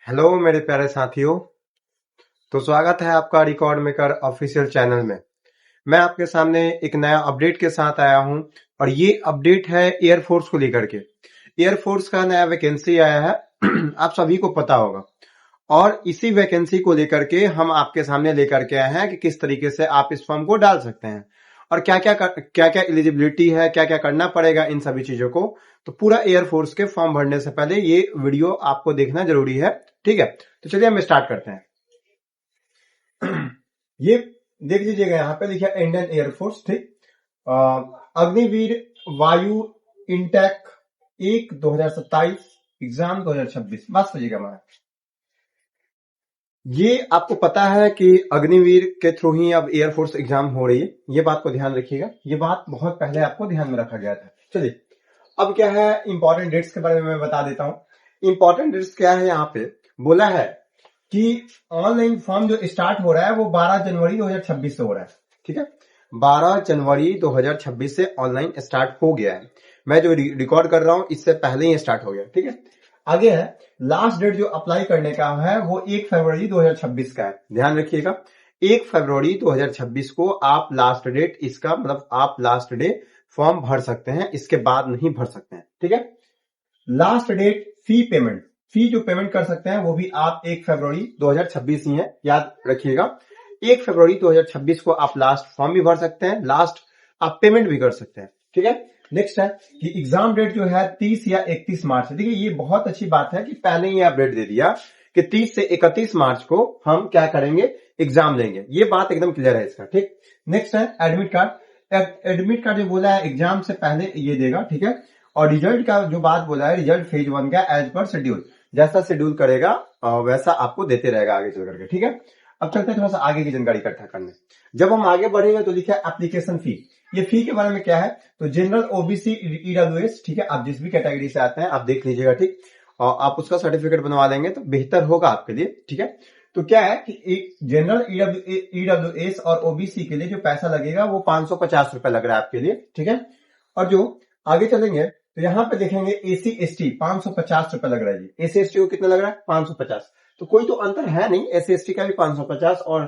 Hello मेरे प्यारे साथियों। तो स्वागत है आपका रिकॉर्ड मेकर ऑफिशियल चैनल में। मैं आपके सामने एक नया अपडेट के साथ आया हूं और ये अपडेट है एयरफोर्स को लेकर के। एयरफोर्स का नया वैकेंसी आया है आप सभी को पता होगा और इसी वैकेंसी को लेकर के हम आपके सामने लेकर के आए हैं कि किस तरीके से आप इस फॉर्म को डाल सकते हैं और क्या क्या एलिजिबिलिटी है, क्या क्या करना पड़ेगा इन सभी चीजों को। तो पूरा एयरफोर्स के फॉर्म भरने से पहले ये वीडियो आपको देखना जरूरी है। ठीक है, तो चलिए हम स्टार्ट करते हैं। ये देख लीजिएगा, यहाँ पे लिखा है इंडियन एयरफोर्स। ठीक, अग्निवीर वायु इंटेक 1 2027 एग्जाम 2026। बात समझिएगा हमारा, ये आपको पता है कि अग्निवीर के थ्रू ही अब एयरफोर्स एग्जाम हो रही है। ये बात को ध्यान रखिएगा, ये बात बहुत पहले आपको ध्यान में रखा गया था। चलिए अब क्या है, इंपॉर्टेंट डेट्स के बारे में मैं बता देता हूं। इंपॉर्टेंट डेट्स क्या है, यहाँ पे बोला है कि ऑनलाइन फॉर्म जो स्टार्ट हो रहा है वो 12 जनवरी 2026 से हो रहा है। ठीक है, 12 जनवरी 2026 से ऑनलाइन स्टार्ट हो गया है। मैं जो रिकॉर्ड कर रहा हूं इससे पहले ही स्टार्ट हो गया। ठीक है, आगे है लास्ट डेट जो अप्लाई करने का है वो 1 फरवरी 2026 का है। ध्यान रखिएगा, 1 फरवरी 2026 को आप लास्ट डेट इसका, मतलब आप लास्ट डे फॉर्म भर सकते हैं, इसके बाद नहीं भर सकते हैं। ठीक है, लास्ट डेट फी पेमेंट, फी जो पेमेंट कर सकते हैं वो भी आप 1 फरवरी 2026 ही है, याद रखिएगा। 1 फरवरी 2026 को आप लास्ट फॉर्म भी भर सकते हैं, लास्ट आप पेमेंट भी कर सकते हैं। ठीक है, नेक्स्ट है कि एग्जाम डेट जो है 30 या 31 मार्च। देखिए ये बहुत अच्छी बात है कि पहले ही अपडेट दे दिया कि 30 से 31 मार्च को हम क्या करेंगे, एग्जाम लेंगे। ये बात एकदम क्लियर है इसका। ठीक, नेक्स्ट है एडमिट कार्ड। एडमिट कार्ड जो बोला है एग्जाम से पहले ये देगा। ठीक है, और रिजल्ट का जो बात बोला है, रिजल्ट फेज 1 का एज पर शेड्यूल, जैसा शेड्यूल करेगा वैसा आपको देते रहेगा आगे चल करके। ठीक है, अब चलते हैं थोड़ा सा आगे की जानकारी इकट्ठा करने। जब हम आगे बढ़ेंगे तो लिखा है एप्लीकेशन फी। ये फी के बारे में क्या है, तो जनरल ओबीसी ईडब्ल्यूएस, ठीक है, आप जिस भी कैटेगरी से आते हैं आप देख लीजिएगा। ठीक, और आप उसका सर्टिफिकेट बनवा लेंगे तो बेहतर होगा आपके लिए। ठीक है, तो क्या है कि एक जनरल ईडब्ल्यूएस और ओबीसी के लिए जो पैसा लगेगा वो 550 रुपए लग रहा है आपके लिए। ठीक है, और जो आगे चलेंगे तो यहाँ पे देखेंगे एसी एसटी 550 रुपए लग रहा है जी। एसी एसटी को कितना लग रहा है, 550। तो कोई तो अंतर है नहीं, एसी एसटी का भी 550 और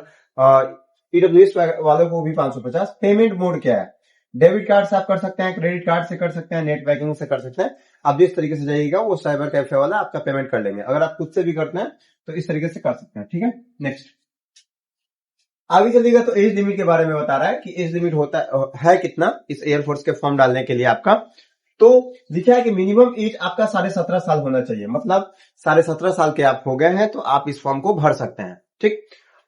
ईडब्ल्यूएस वालों को भी 550। पेमेंट मोड क्या है, डेबिट कार्ड से आप कर सकते हैं, क्रेडिट कार्ड से कर सकते हैं, नेट बैंकिंग से कर सकते हैं। आप जिस तरीके से जाइएगा वो साइबर कैफे वाला आपका पेमेंट कर लेंगे। अगर आप खुद से भी करते हैं तो इस तरीके से कर सकते हैं। ठीक है, नेक्स्ट आगे चलिएगा तो एज लिमिट के बारे में बता रहा है कि एज लिमिट होता है कितना इस एयरफोर्स के फॉर्म डालने के लिए आपका। तो लिखा है कि मिनिमम एज आपका 17.5 साल होना चाहिए, मतलब 17.5 साल के आप हो गए हैं तो आप इस फॉर्म को भर सकते हैं। ठीक,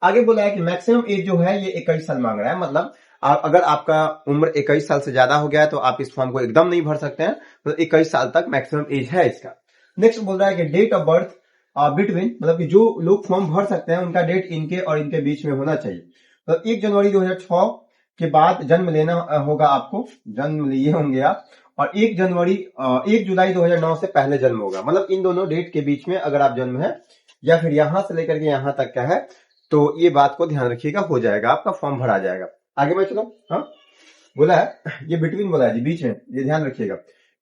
आगे बोला है कि मैक्सिमम एज जो है ये 21 साल मांग रहा है, मतलब अगर आपका उम्र 21 साल से ज्यादा हो गया है तो आप इस फॉर्म को एकदम नहीं भर सकते हैं। तो 21 साल तक मैक्सिमम एज है इसका। नेक्स्ट बोल रहा है कि डेट ऑफ बर्थ बिटवीन, मतलब कि जो लोग फॉर्म भर सकते हैं उनका डेट इनके और इनके बीच में होना चाहिए। तो 1 जनवरी 2006 के बाद जन्म लेना होगा आपको, जन्म लिए होंगे आप, और 1 जुलाई 2009 से पहले जन्म होगा। मतलब इन दोनों डेट के बीच में अगर आप जन्म है या फिर यहां से लेकर के यहां तक का है तो ये बात को ध्यान रखिएगा, हो जाएगा आपका फॉर्म भरा जाएगा। आगे मैं चलो, हाँ बोला है ये बिटवीन बोला है जी, बीच में, ये ध्यान रखिएगा,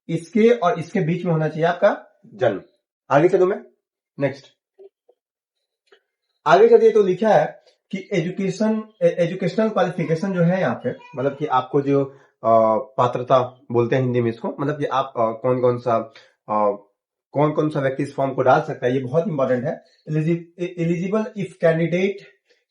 इसके और इसके बीच में होना चाहिए आपका जन्म। आगे चलो मैं नेक्स्ट आगे चलिए तो लिखा है कि एजुकेशनल क्वालिफिकेशन जो है यहाँ पे, मतलब कि आपको जो पात्रता बोलते हैं हिंदी में इसको, मतलब कि आप कौन कौन सा व्यक्ति इस फॉर्म को डाल सकता है, ये बहुत इंपॉर्टेंट है। Eligible if candidate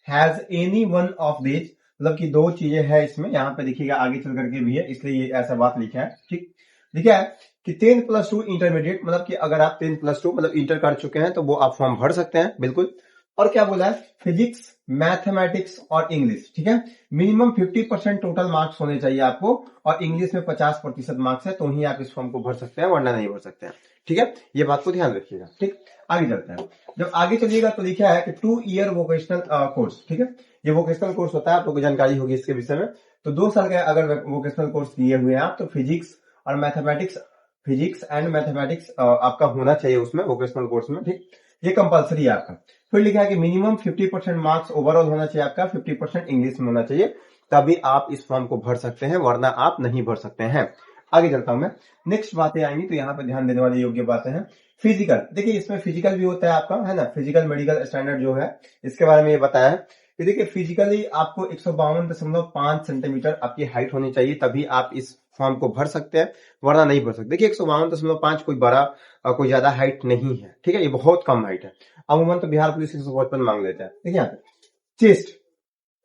has any one of these, मतलब कि 2 चीजें हैं इसमें, यहाँ पे देखिएगा आगे चल करके भी है, इसलिए ये ऐसा बात लिखा है। ठीक, लिखा है कि 10+2 इंटरमीडिएट, मतलब कि अगर आप 10+2 मतलब इंटर कर चुके हैं तो वो आप फॉर्म भर सकते हैं बिल्कुल। और क्या बोला है, फिजिक्स, मैथमेटिक्स और इंग्लिश। ठीक है, मिनिमम 50% टोटल मार्क्स होने चाहिए आपको, और इंग्लिश में 50% मार्क्स है तो ही आप इस फॉर्म को भर सकते हैं, वरना नहीं भर सकते हैं। ठीक है, ये बात को ध्यान रखिएगा। ठीक, आगे चलते हैं। जब आगे चलिएगा तो लिखा है कि 2 ईयर वोकेशनल कोर्स। ठीक है, ये वोकेशनल कोर्स होता है, आप लोगों को जानकारी होगी इसके विषय में। तो 2 साल का अगर वोकेशनल कोर्स किए हुए हैं आप तो फिजिक्स और मैथमेटिक्स, फिजिक्स एंड मैथमेटिक्स आपका होना चाहिए उसमें वोकेशनल कोर्स में। ठीक, ये कंपलसरी है आपका। फिर लिखा है कि मिनिमम 50% मार्क्स ओवरऑल होना चाहिए आपका, 50% इंग्लिश में होना चाहिए, तभी आप इस फॉर्म को भर सकते हैं, वरना आप नहीं भर सकते हैं। आगे चलता हूं मैं, नेक्स्ट बातें आएंगी तो यहाँ पे ध्यान देने वाली योग्य बातें हैं। फिजिकल, देखिए इसमें फिजिकल भी होता है आपका, है ना, फिजिकल मेडिकल स्टैंडर्ड जो है इसके बारे में ये बताया है कि देखिए फिजिकली आपको 152.5 सेंटीमीटर आपकी हाइट होनी चाहिए, तभी आप इस फॉर्म को भर सकते हैं, वरना नहीं भर सकते। देखिए 152.5 कोई बड़ा कोई ज्यादा हाइट नहीं है, ठीक है, ये बहुत कम हाइट है। अमूमन तो बिहार पुलिस 155 मांग लेते हैं। देखिए यहाँ पे चेस्ट,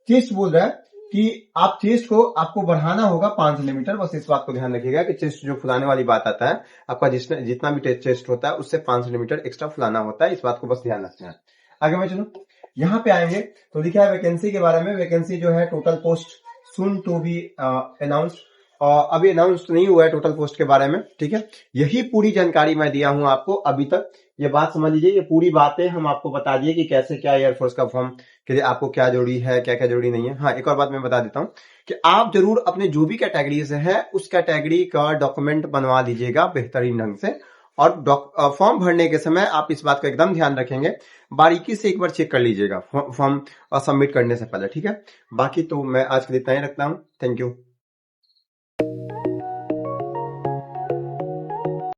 चेस्ट बोल रहा है कि आप चेस्ट को आपको बढ़ाना होगा 5 सेंटीमीटर। बस इस बात को ध्यान रखिएगा कि चेस्ट जो फुलाने वाली बात आता है आपका, जितना भी चेस्ट होता है उससे 5 सेंटीमीटर एक्स्ट्रा फुलाना होता है, इस बात को बस ध्यान रखना है। आगे मैं चलूं, यहाँ पे आएंगे तो लिखा है वैकेंसी के बारे में। वैकेंसी जो है total post soon to be announced, और अभी अनाउंस नहीं हुआ है टोटल पोस्ट के बारे में, ठीक है। यही पूरी जानकारी मैं दिया हूं आपको अभी तक। ये बात समझ लीजिए, ये पूरी बातें हम आपको बता दिए कि कैसे क्या एयरफोर्स का फॉर्म के लिए आपको क्या जरूरी है, क्या क्या जरूरी नहीं है। हाँ, एक और बात मैं बता देता हूँ कि आप जरूर अपने जो भी कैटेगरी से है उस कैटेगरी का डॉक्यूमेंट बनवा लीजिएगा बेहतरीन ढंग से, और फॉर्म भरने के समय आप इस बात का एकदम ध्यान रखेंगे, बारीकी से एक बार चेक कर लीजिएगा फॉर्म सबमिट करने से पहले, ठीक है। बाकी तो मैं आज के लिए इतना ही रखता हूँ। Thank you.